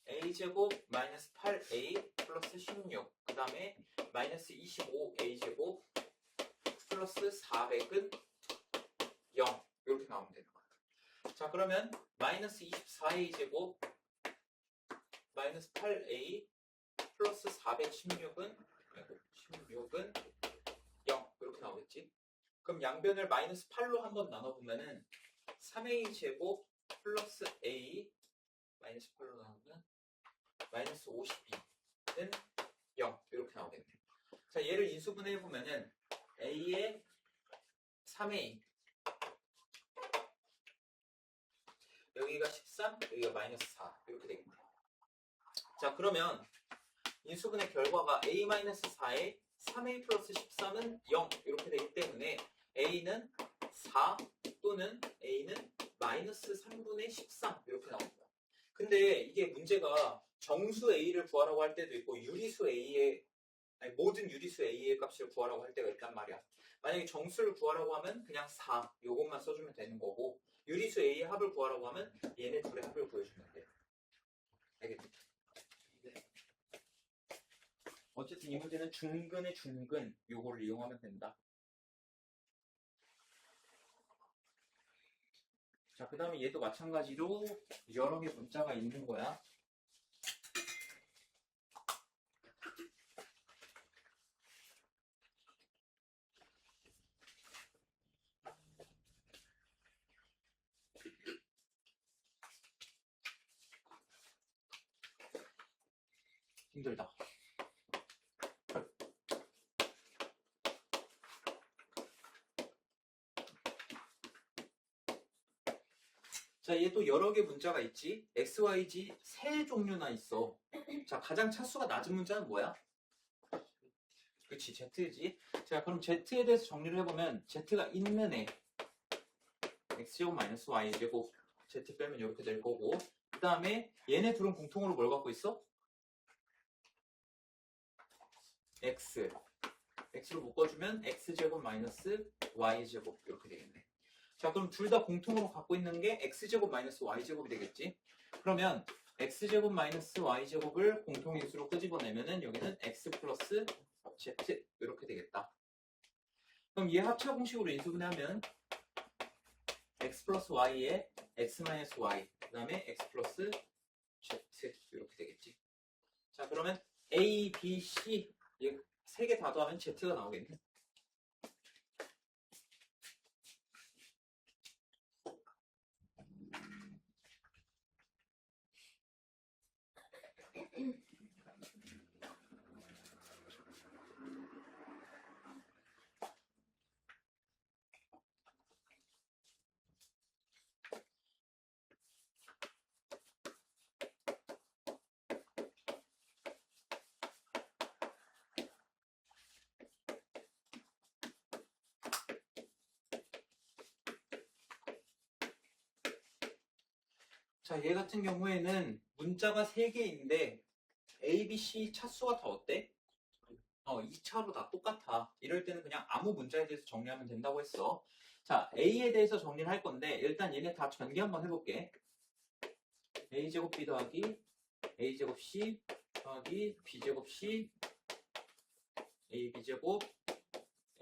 a제곱 마이너스 8a 플러스 16 그 다음에 마이너스 25a제곱 플러스 400은 0 이렇게 나오면 되는 거야. 자, 그러면 마이너스 24a제곱 마이너스 8a 플러스 416은 0 이렇게 나오겠지. 그럼 양변을 마이너스 8로 한번 나눠보면은 3a제곱 플러스 a 마이너스 8로 나누면 마이너스 52는 0 이렇게 나오겠네. 자, 얘를 인수분해 해보면은 a의 3a 여기가 13 여기가 마이너스 4 이렇게 되겠네. 자, 그러면 인수분해 결과가 a-4에 3a 플러스 13은 0 이렇게 되기 때문에 a는 4 또는 a는 마이너스 3분의 13 이렇게 나옵니다. 근데 이게 문제가 정수 정수 A를 구하라고 할 때도 있고 유리수 A의 아니, 모든 유리수 A의 값을 구하라고 할 때가 있단 말이야. 만약에 정수를 구하라고 하면 그냥 4 요것만 써주면 되는 거고 유리수 A의 합을 구하라고 하면 얘네 둘의 합을 구해주면 돼. 알겠지? 네. 어쨌든 이 문제는 중근의 중근 요거를 이용하면 된다. 자, 그 다음에 얘도 마찬가지로 여러 개 문자가 있는 거야. 힘들다. 자, 얘 또 여러 개 문자가 있지. X, Y, Z 세 종류나 있어. 자, 가장 차수가 낮은 문자는 뭐야? 그치, Z지. 자, 그럼 Z에 대해서 정리를 해보면 Z가 있는 애 X제곱 마이너스 Y제곱 Z 빼면 이렇게 될 거고 그 다음에 얘네 둘은 공통으로 뭘 갖고 있어? X X로 묶어주면 X제곱 마이너스 Y제곱 이렇게 되겠네. 자, 그럼 둘 다 공통으로 갖고 있는 게 X제곱 마이너스 Y제곱이 되겠지. 그러면 X제곱 마이너스 Y제곱을 공통인수로 끄집어내면은 여기는 X 플러스 Z 이렇게 되겠다. 그럼 얘 합차 공식으로 인수분해하면 X 플러스 Y에 X 마이너스 Y 그 다음에 X 플러스 Z 이렇게 되겠지. 자, 그러면 A, B, C 세 개 다 더하면 Z가 나오겠네. 자, 얘 같은 경우에는 문자가 3개인데 A, B, C 차수가 다 어때? 2차로 다 똑같아. 이럴 때는 그냥 아무 문자에 대해서 정리하면 된다고 했어. 자, A에 대해서 정리를 할 건데 일단 얘네 다 전개 한번 해볼게. A제곱 B 더하기 A제곱 C 더하기 B제곱 C AB제곱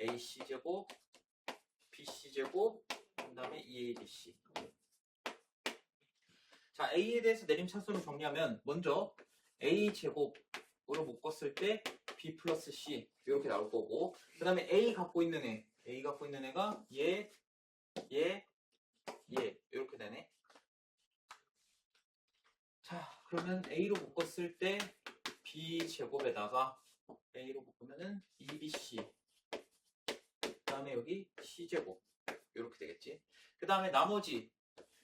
AC제곱 BC제곱 그 다음에 EABC. 자, A에 대해서 내림 차수를 정리하면 먼저 A제곱으로 묶었을 때 B 플러스 C 이렇게 나올 거고 그 다음에 A 갖고 있는 애가 얘 이렇게 되네. 자, 그러면 A로 묶었을 때 B제곱에다가 A로 묶으면은 2BC 그 다음에 여기 C제곱 이렇게 되겠지. 그 다음에 나머지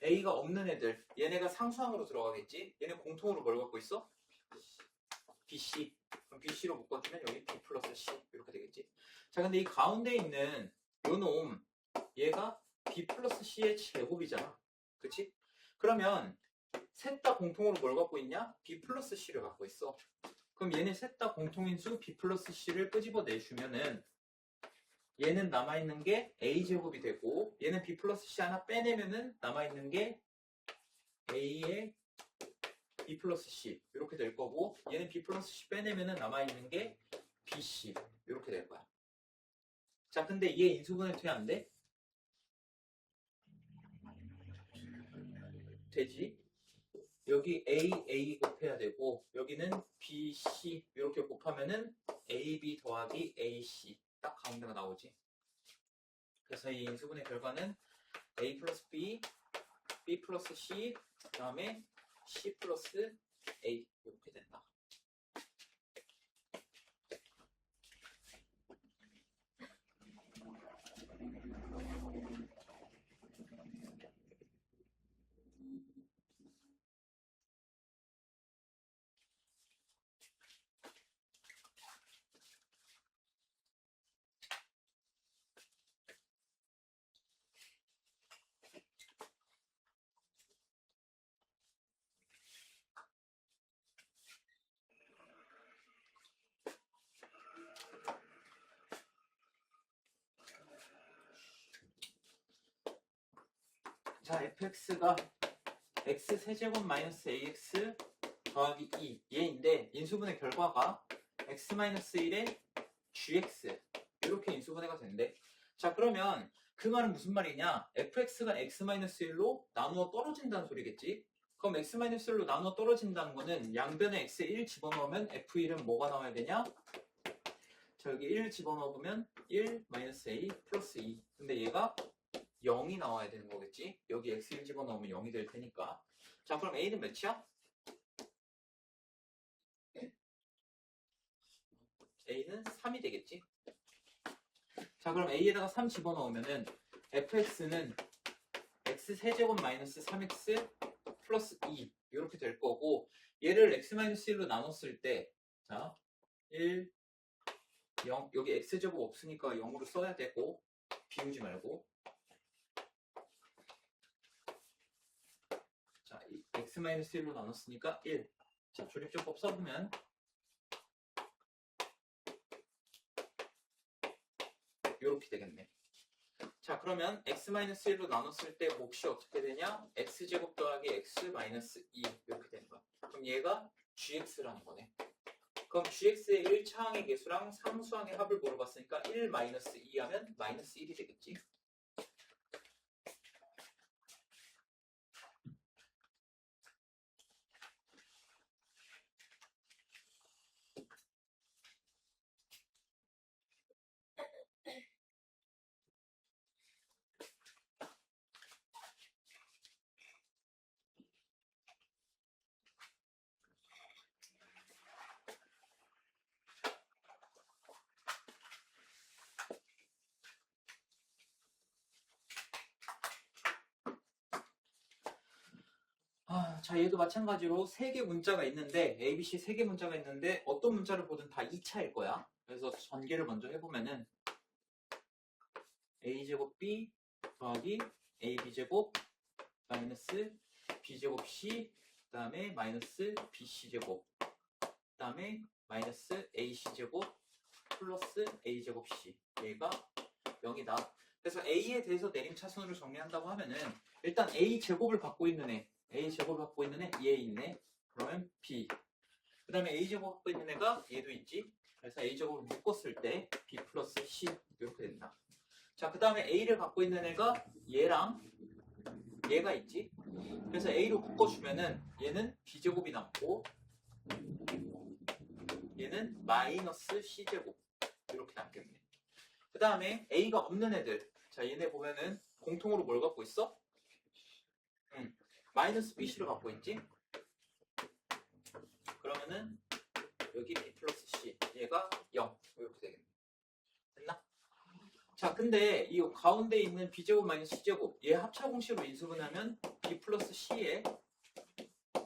A가 없는 애들 얘네가 상수항으로 들어가겠지. 얘네 공통으로 뭘 갖고 있어? BC. 그럼 BC로 묶어주면 여기 B 플러스 C 이렇게 되겠지. 자, 근데 이 가운데 있는 요 놈 얘가 B 플러스 C의 제곱이잖아. 그치? 그러면 셋 다 공통으로 뭘 갖고 있냐? B 플러스 C를 갖고 있어. 그럼 얘네 셋 다 공통인수 B 플러스 C를 끄집어내주면은 얘는 남아있는 게 A제곱이 되고 얘는 B 플러스 C 하나 빼내면은 남아있는 게 A의 B 플러스 C 이렇게 될 거고 얘는 B 플러스 C 빼내면은 남아있는 게 BC 이렇게 될 거야. 자, 근데 얘 인수분해 돼 안 돼? 되지? 여기 A 곱해야 되고 여기는 BC 이렇게 곱하면은 AB 더하기 AC 딱 가운데가 나오지. 그래서 이 인수분해 결과는 A 플러스 B, B 플러스 C 그 다음에 C 플러스 A 이렇게 된다. 자, fx가 x세제곱 마이너스 ax 더하기 2 얘인데 인수분해 결과가 x-1에 gx 이렇게 인수분해가 된대. 자, 그러면 그 말은 무슨 말이냐? fx가 x-1로 나누어 떨어진다는 소리겠지? 그럼 x-1로 나누어 떨어진다는 거는 양변에 x에 1 집어넣으면 f1은 뭐가 나와야 되냐? 자, 여기 1 집어넣으면 1 마이너스 a 플러스 2. 근데 얘가 0이 나와야 되는 거겠지? 여기 x1 집어넣으면 0이 될 테니까. 자, 그럼 a는 몇이야? a는 3이 되겠지? 자, 그럼 a에다가 3 집어넣으면은 fx는 x세제곱 마이너스 3x 플러스 2 이렇게 될 거고, 얘를 x-1로 나눴을 때 자, 1, 0 여기 x제곱 없으니까 0으로 써야 되고 비우지 말고, 자, x-1로 나눴으니까 1. 자, 조립조법 써보면 이렇게 되겠네. 자, 그러면 x-1로 나눴을 때 몫이 어떻게 되냐? x제곱 더하기 x-2 이렇게 되는 거야. 그럼 얘가 gx라는 거네. 그럼 gx의 1차항의 개수랑 3수항의 합을 물어봤으니까 1-2 하면 마이너스 1이 되겠지. 자, 얘도 마찬가지로 3개 문자가 있는데 ABC 3개 문자가 있는데 어떤 문자를 보든 다 2차일 거야. 그래서 전개를 먼저 해보면은 a제곱 b 더하기 ab제곱 마이너스 b제곱 c 그 다음에 마이너스 bc제곱 그 다음에 마이너스 ac제곱 플러스 a제곱 c 얘가 0이다. 그래서 a에 대해서 내림차순으로 정리한다고 하면은 일단 a제곱을 갖고 있는 애 a제곱을 갖고 있는 애 얘 있네. 그러면 b 그 다음에 a제곱 갖고 있는 애가 얘도 있지. 그래서 a제곱을 묶었을 때 b 플러스 c 이렇게 된다. 자, 그 다음에 a를 갖고 있는 애가 얘랑 얘가 있지. 그래서 a로 묶어주면은 얘는 b제곱이 남고 얘는 마이너스 c제곱 이렇게 남겠네. 그 다음에 a가 없는 애들, 자, 얘네 보면은 공통으로 뭘 갖고 있어? 마이너스 bc를 갖고 있지. 그러면은 여기 b 플러스 c 얘가 0 이렇게 되겠네. 됐나? 자, 근데 이 가운데 있는 b제곱 마이너스 c제곱 얘 합차 공식으로 인수분하면 b 플러스 c에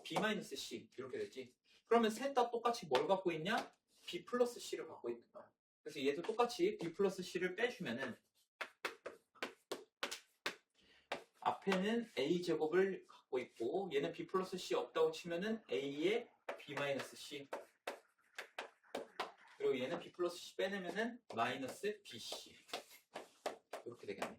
b 마이너스 c 이렇게 되지. 그러면 셋 다 똑같이 뭘 갖고 있냐? b 플러스 c를 갖고 있는 거야. 그래서 얘도 똑같이 b 플러스 c를 빼주면은 앞에는 a제곱을 갖고 있고 얘는 b 플러스 c 없다고 치면은 a에 b 마이너스 c 그리고 얘는 b 플러스 c 빼내면은 마이너스 bc 이렇게 되겠네.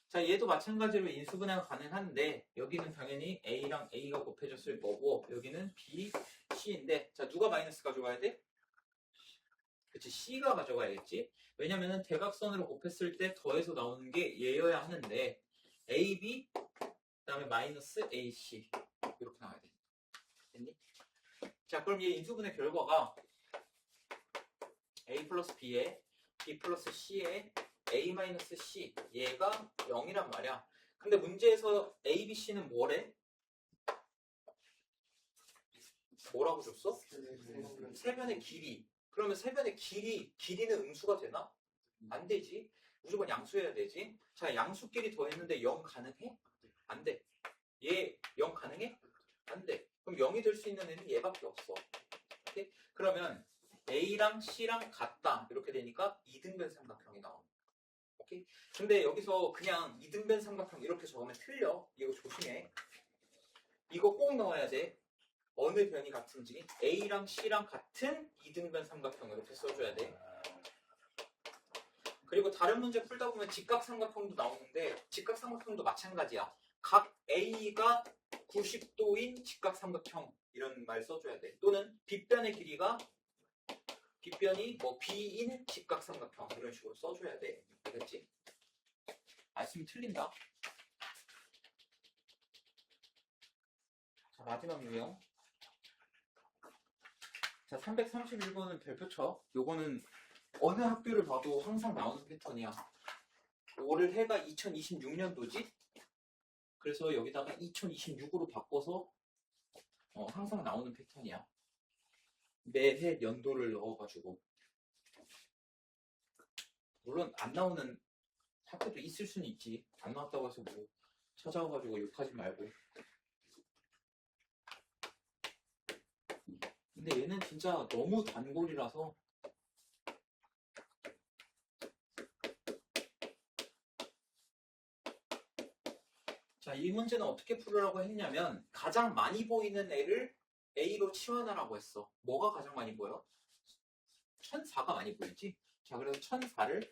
자, 얘도 마찬가지로 인수분해가 가능한데 여기는 당연히 a랑 a가 곱해졌을 거고 여기는 b, c인데 자, 누가 마이너스 가져가야 돼? 그치, c가 가져가야겠지. 왜냐면은 대각선으로 곱했을 때 더해서 나오는 게 얘여야 하는데 ab 그 다음에 마이너스 ac 이렇게 나와야 돼. 됐니? 자, 그럼 얘 인수분해 결과가 a 플러스 b에 b 플러스 c에 a 마이너스 c 얘가 0이란 말이야. 근데 문제에서 a, b, c는 뭐래? 뭐라고 줬어? 세변의 길이. 그러면 세변의 길이는 음수가 되나? 안 되지. 무조건 양수해야 되지. 자, 양수끼리 더했는데 0 가능해? 안 돼. 얘 0 가능해? 안 돼. 그럼 0이 될 수 있는 애는 얘밖에 없어. 오케이? 그러면 A랑 C랑 같다. 이렇게 되니까 이등변 삼각형이 나와. 오케이? 근데 여기서 그냥 이등변 삼각형 이렇게 적으면 틀려. 이거 조심해. 이거 꼭 넣어야 돼. 어느 변이 같은지. A랑 C랑 같은 이등변 삼각형 이렇게 써줘야 돼. 그리고 다른 문제 풀다 보면 직각삼각형도 나오는데 직각삼각형도 마찬가지야. 각 A가 90도인 직각삼각형 이런 말 써줘야 돼. 또는 빗변의 길이가 빗변이 뭐 B인 직각삼각형 이런 식으로 써줘야 돼. 알겠지? 안 쓰면 틀린다. 자, 마지막 유형. 자, 331번은 별표쳐. 요거는 어느 학교를 봐도 항상 나오는 패턴이야. 올해 해가 2026년도지? 그래서 여기다가 2026으로 바꿔서 항상 나오는 패턴이야. 매해 연도를 넣어가지고. 물론 안 나오는 학교도 있을 수는 있지. 안 나왔다고 해서 뭐 찾아와가지고 욕하지 말고. 근데 얘는 진짜 너무 단골이라서 자, 이 문제는 어떻게 풀으라고 했냐면 가장 많이 보이는 애를 A로 치환하라고 했어. 뭐가 가장 많이 보여? 1004가 많이 보이지? 자, 그래서 1004를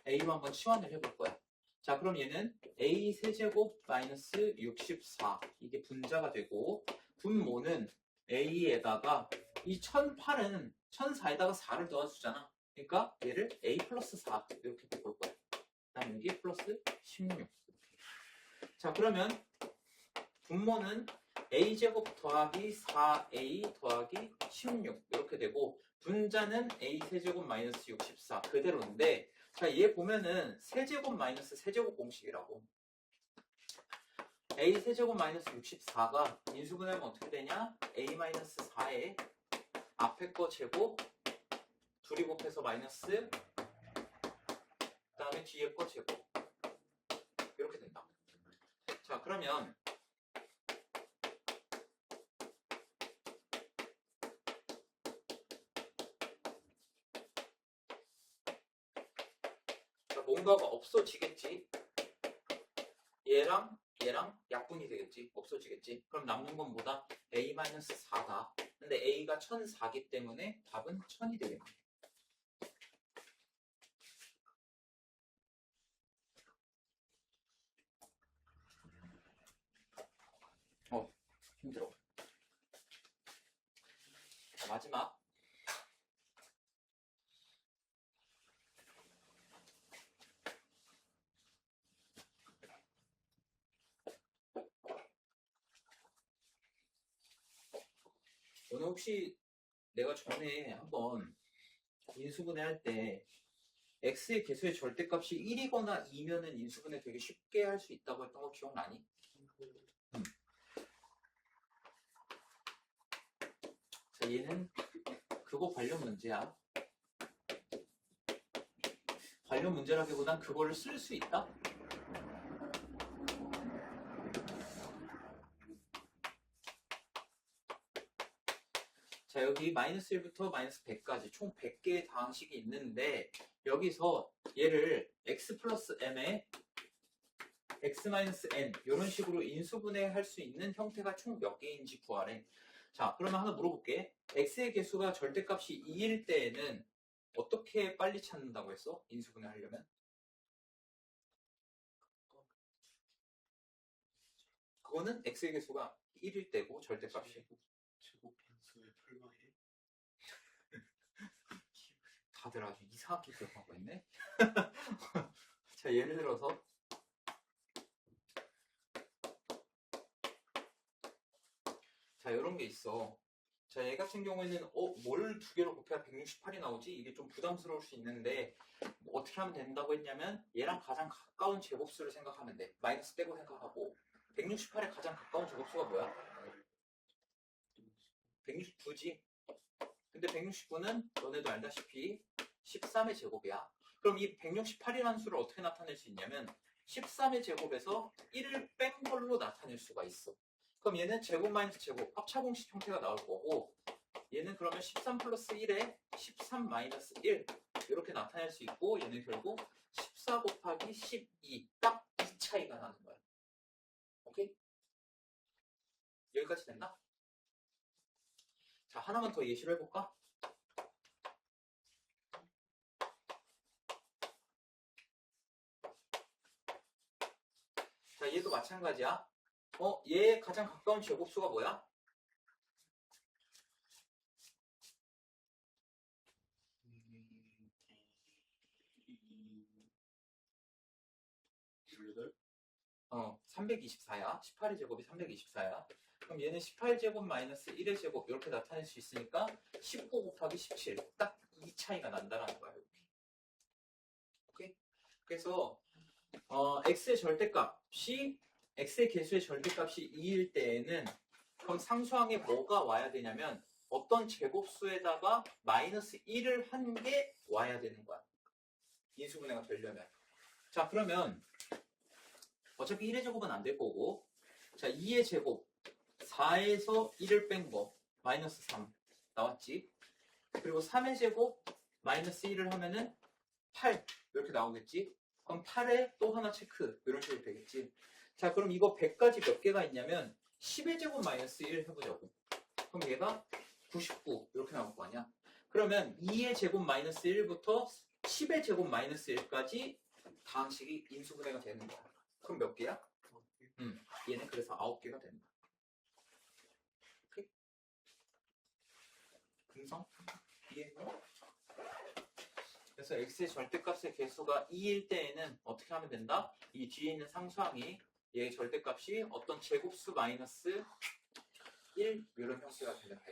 A로 한번 치환을 해볼 거야. 자, 그럼 얘는 A 세제곱 마이너스 64 이게 분자가 되고 분모는 A에다가 이 1008은 1004에다가 4를 넣어주잖아. 그러니까 얘를 A 플러스 4 이렇게 바꿀 거야. 그 다음 여기 플러스 16. 자, 그러면 분모는 a제곱 더하기 4a 더하기 16 이렇게 되고 분자는 a 세제곱 마이너스 64 그대로인데 자, 얘 보면은 세제곱 마이너스 세제곱 공식이라고. a 세제곱 마이너스 64가 인수분해하면 어떻게 되냐? a 마이너스 4에 앞에 거 제곱 둘이 곱해서 마이너스 그 다음에 뒤에 거 제곱 이렇게 된다. 자, 그러면 뭔가가 없어지겠지. 얘랑 약분이 되겠지. 없어지겠지. 그럼 남는 건 뭐다? A-4다. 근데 A가 1004기 때문에 답은 1000이 되겠네. 힘들어. 자, 마지막. 오늘 혹시 내가 전에 한번 인수분해 할 때 x의 개수의 절대값이 1이거나 2면은 인수분해 되게 쉽게 할 수 있다고 했던 거 기억나니? 자, 얘는 그거 관련 문제야. 관련 문제라기보단 그거를 쓸 수 있다? 자, 여기 마이너스 1부터 마이너스 100까지 총 100개의 다항식이 있는데 여기서 얘를 x 플러스 m에 x 마이너스 n 이런 식으로 인수분해할 수 있는 형태가 총 몇 개인지 구하래. 자, 그러면 하나 물어볼게. x의 개수가 절대값이 2일 때에는 어떻게 빨리 찾는다고 했어? 인수분해 하려면? 그거는 x의 개수가 1일 때고 절대값이 제곱 변수의 풀마에 다들 아주 이상하게 기억하고 있네. 자, 예를 들어서 자, 이런 게 있어. 자, 얘 같은 경우에는 뭘 두 개로 곱해야 168이 나오지? 이게 좀 부담스러울 수 있는데 뭐 어떻게 하면 된다고 했냐면 얘랑 가장 가까운 제곱수를 생각하면 돼. 마이너스 빼고 생각하고 168에 가장 가까운 제곱수가 뭐야? 169지? 근데 169는 너네도 알다시피 13의 제곱이야. 그럼 이 168이라는 수를 어떻게 나타낼 수 있냐면 13의 제곱에서 1을 뺀 걸로 나타낼 수가 있어. 그럼 얘는 제곱 마이너스 제곱 합차공식 형태가 나올 거고 얘는 그러면 13 플러스 1에 13 마이너스 1 이렇게 나타낼 수 있고 얘는 결국 14 곱하기 12 딱 이 차이가 나는 거야. 오케이? 여기까지 됐나? 자, 하나만 더 예시를 해볼까? 자, 자, 얘도 마찬가지야. 얘의 가장 가까운 제곱수가 뭐야? 둘 324야. 18의 제곱이 324야. 그럼 얘는 18제곱 마이너스 1의 제곱 이렇게 나타낼 수 있으니까 19 곱하기 17. 딱 이 차이가 난다라는 거야. 여기. 오케이? 그래서 x의 절대값이 x의 개수의 절대값이 2일 때에는 그럼 상수항에 뭐가 와야 되냐면 어떤 제곱수에다가 마이너스 1을 한 게 와야 되는 거야. 인수분해가 되려면. 자, 그러면 어차피 1의 제곱은 안 될 거고, 자, 2의 제곱 4에서 1을 뺀 거 마이너스 3 나왔지. 그리고 3의 제곱 마이너스 1을 하면은 8 이렇게 나오겠지. 그럼 8에 또 하나 체크 이런 식으로 되겠지. 자, 그럼 이거 100까지 몇 개가 있냐면 10의 제곱 마이너스 1 해보자고. 그럼 얘가 99 이렇게 나올 거 아니야. 그러면 2의 제곱 마이너스 1부터 10의 제곱 마이너스 1까지 다 항식이 인수분해가 되는 거야. 그럼 몇 개야? 얘는 그래서 9개가 된다. 오케이? 금성? 이해했니? 그래서 x의 절대값의 개수가 2일 때에는 어떻게 하면 된다? 이 뒤에 있는 상수항이 얘의 절대값이 어떤 제곱수 마이너스 1 이런 형식이 된다.